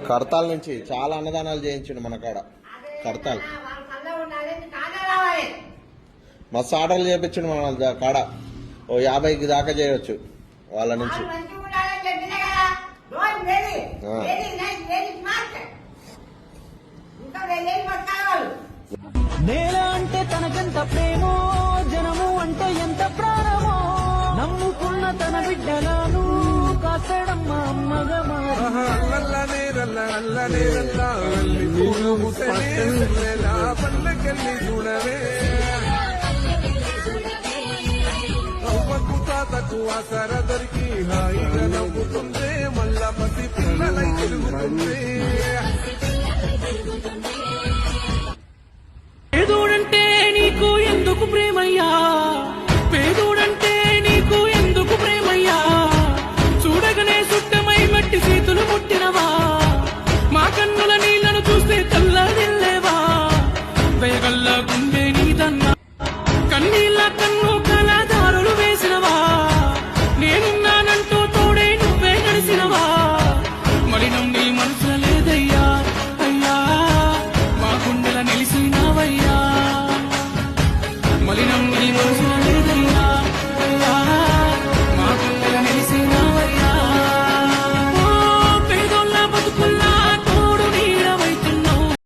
కడతాల నుంచి చాలా అన్నదానాలు చేయించండి మన కాడ. కడతాలు మస్తు ఆర్డర్లు చేయించండి మన కాడ. ఓ 50 దాకా చేయవచ్చు వాళ్ళ నుంచి. నేల అంటే తనకెంత ప్రేమో, జనము అంటే ఎంత ప్రాణమో, నమ్ముకున్న తన బిడ్డలను కాసడమ్మ అమ్మగా పల్లకెళ్ళి చూడవే తాతకు ఆసర దొరికి హాయిగా నవ్వుతుందే, మళ్ళా పసి పిల్లలై తిరుగుతుంది. పేదోడంటే నీకు ఎందుకు ప్రేమయ్యా, పేదోడంటే నీకు ఎందుకు ప్రేమయ్యా, చూడగనే సుట్టమై మట్టి చేతులు ముట్టినవా, మా కన్నుల నీళ్లను చూస్తే తెల్లదిల్లేవా, దయగల్ల గుండె నీదన్నా, కన్నీళ్ళ కన్ను